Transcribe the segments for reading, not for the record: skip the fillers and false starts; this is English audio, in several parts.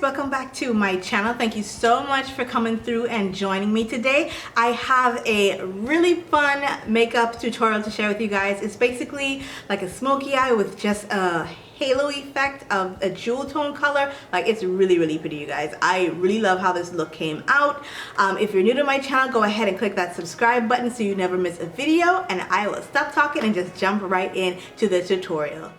welcome back to my channel. Thank you so much for coming through and joining me today. I have a really fun makeup tutorial to share with you guys. It's basically like a smoky eye with just a halo effect of a jewel tone color. Like, it's really pretty, you guys. I really love how this look came out. If you're new to my channel, go ahead and click that subscribe button so you never miss a video, and I will stop talking and just jump right into the tutorial.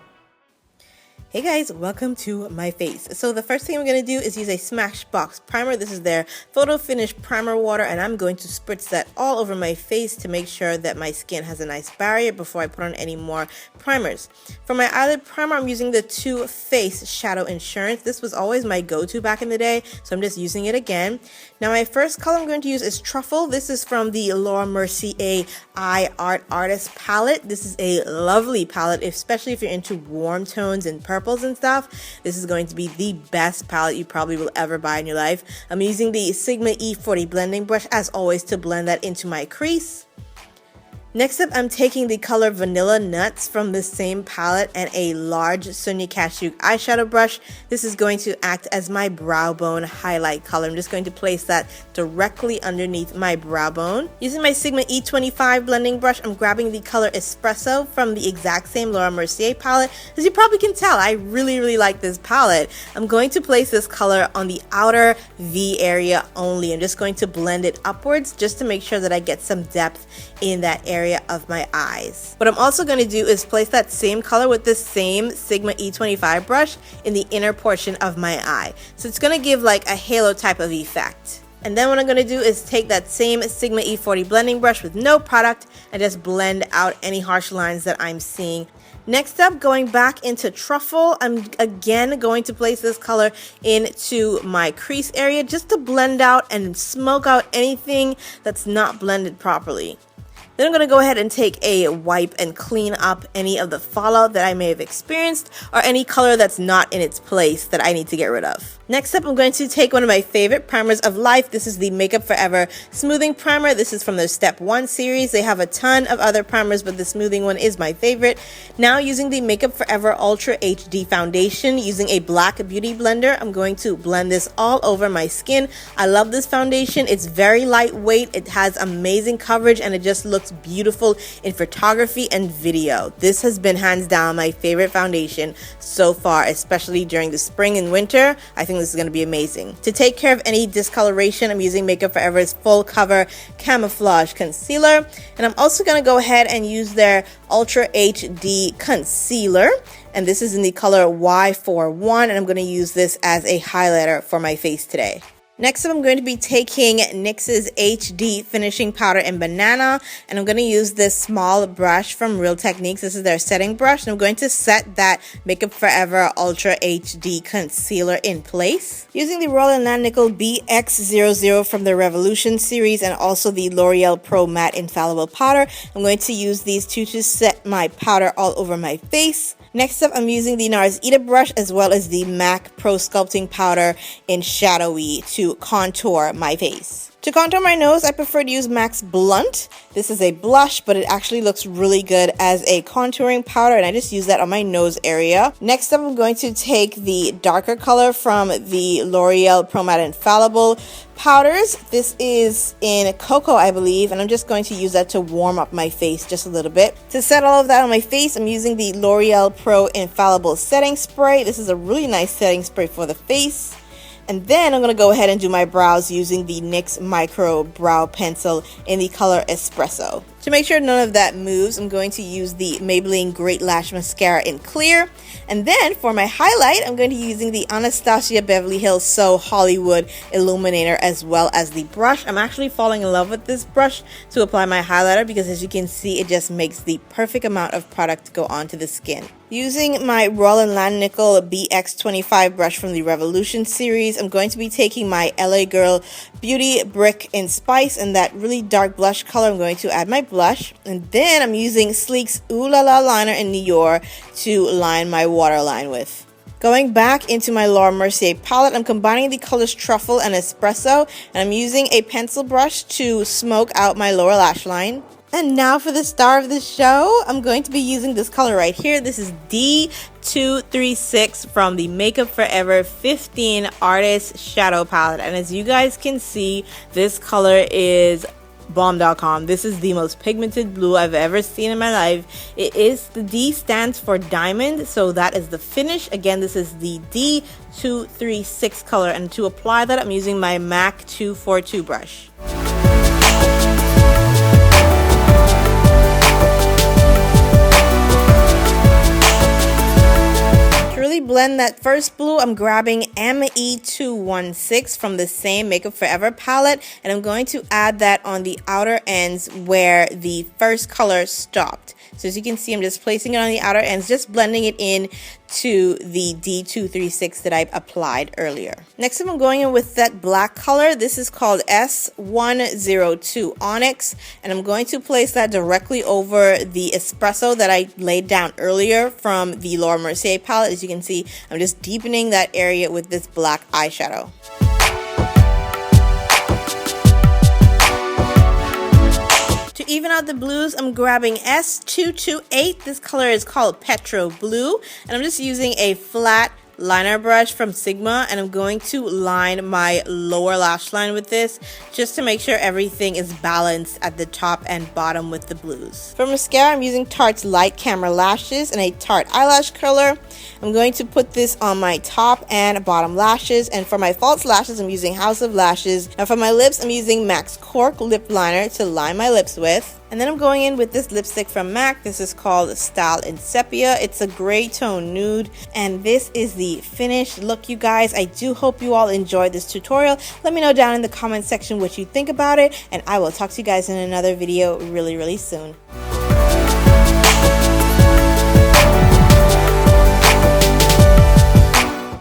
Hey guys, welcome to my face. So the first thing I'm going to do is use a Smashbox primer. This is their photo finish primer water, and I'm going to spritz that all over my face to make sure that my skin has a nice barrier before I put on any more primers. For my eyelid primer, I'm using the Too Faced Shadow Insurance. This was always my go-to back in the day, so I'm just using it again. Now my first color I'm going to use is Truffle. This is from the Laura Mercier Eye Art Artist palette. This is a lovely palette, especially if you're into warm tones and purples and stuff. This is going to be the best palette you probably will ever buy in your life. I'm using the Sigma E40 blending brush as always to blend that into my crease. Next up, I'm taking the color Vanilla Nuts from the same palette and a large Sonia Kashuk eyeshadow brush. This is going to act as my brow bone highlight color. I'm just going to place that directly underneath my brow bone. Using my Sigma E25 blending brush, I'm grabbing the color Espresso from the exact same Laura Mercier palette. As you probably can tell, I really like this palette. I'm going to place this color on the outer V area only. I'm just going to blend it upwards just to make sure that I get some depth in that area of my eyes. What I'm also going to do is place that same color with the same Sigma E25 brush in the inner portion of my eye. So it's going to give like a halo type of effect. And then what I'm going to do is take that same Sigma E40 blending brush with no product and just blend out any harsh lines that I'm seeing. Next up, going back into Truffle, I'm again going to place this color into my crease area just to blend out and smoke out anything that's not blended properly. Then I'm going to go ahead and take a wipe and clean up any of the fallout that I may have experienced or any color that's not in its place that I need to get rid of. Next up, I'm going to take one of my favorite primers of life. This is the Makeup Forever Smoothing Primer. This is from their Step 1 series. They have a ton of other primers, but the smoothing one is my favorite. Now using the Makeup Forever Ultra HD Foundation, using a black beauty blender, I'm going to blend this all over my skin. I love this foundation. It's very lightweight. It has amazing coverage, and it just looks beautiful in photography and video. This has been hands down my favorite foundation so far, especially during the spring and winter. I think this is going to be amazing. To take care of any discoloration, I'm using Makeup Forever's Full Cover Camouflage Concealer, and I'm also going to go ahead and use their Ultra HD Concealer, and this is in the color Y41, and I'm going to use this as a highlighter for my face today. Next up, I'm going to be taking NYX's HD Finishing Powder in Banana, and I'm going to use this small brush from Real Techniques. This is their setting brush, and I'm going to set that Makeup Forever Ultra HD Concealer in place. Using the Royal Nickel BX00 from the Revolution series and also the L'Oreal Pro Matte Infallible Powder, I'm going to use these two to set my powder all over my face. Next up, I'm using the NARS Ita brush as well as the MAC Pro Sculpting Powder in Shadowy to contour my face. To contour my nose, I prefer to use MAC's Blunt. This is a blush, but it actually looks really good as a contouring powder, and I just use that on my nose area. Next up, I'm going to take the darker color from the L'Oreal Pro Matte Infallible powders. This is in Cocoa, I believe, and I'm just going to use that to warm up my face just a little bit. To set all of that on my face, I'm using the L'Oreal Pro Infallible Setting Spray. This is a really nice setting spray for the face. And then I'm going to go ahead and do my brows using the NYX Micro Brow Pencil in the color Espresso. To make sure none of that moves, I'm going to use the Maybelline Great Lash Mascara in Clear. And then for my highlight, I'm going to be using the Anastasia Beverly Hills So Hollywood Illuminator as well as the brush. I'm actually falling in love with this brush to apply my highlighter because, as you can see, it just makes the perfect amount of product to go onto the skin. Using my Royal Nickel BX25 brush from the Revolution series, I'm going to be taking my LA Girl Beauty Brick in Spice and that really dark blush color. I'm going to add my blush, and then I'm using Sleek's Ooh La La liner in New York to line my waterline with. Going back into my Laura Mercier palette, I'm combining the colors Truffle and Espresso, and I'm using a pencil brush to smoke out my lower lash line. And now for the star of the show, I'm going to be using this color right here. This is D236 from the Makeup Forever 15 Artist Shadow Palette. And as you guys can see, this color is bomb.com. This is the most pigmented blue I've ever seen in my life. The D stands for diamond, so that is the finish. Again, this is the D236 color, and to apply that, I'm using my MAC 242 brush. Blend that first blue, I'm grabbing ME216 from the same Makeup Forever palette, and I'm going to add that on the outer ends where the first color stopped. So as you can see, I'm just placing it on the outer ends, just blending it in to the D236 that I applied earlier. Next up, I'm going in with that black color. This is called S102 Onyx, and I'm going to place that directly over the espresso that I laid down earlier from the Laura Mercier palette. As you can see, I'm just deepening that area with this black eyeshadow. To even out the blues, I'm grabbing S228. This color is called Petro Blue, and I'm just using a flat liner brush from Sigma, and I'm going to line my lower lash line with this just to make sure everything is balanced at the top and bottom with the blues. For mascara, I'm using Tarte's Light Camera Lashes and a Tarte eyelash curler. I'm going to put this on my top and bottom lashes, and for my false lashes, I'm using House of Lashes. And for my lips, I'm using MAC's Cork Lip Liner to line my lips with. And then I'm going in with this lipstick from MAC. This is called Style in Sepia. It's a gray tone nude, and this is the finished look, you guys. I do hope you all enjoyed this tutorial. Let me know down in the comment section what you think about it, and I will talk to you guys in another video really soon.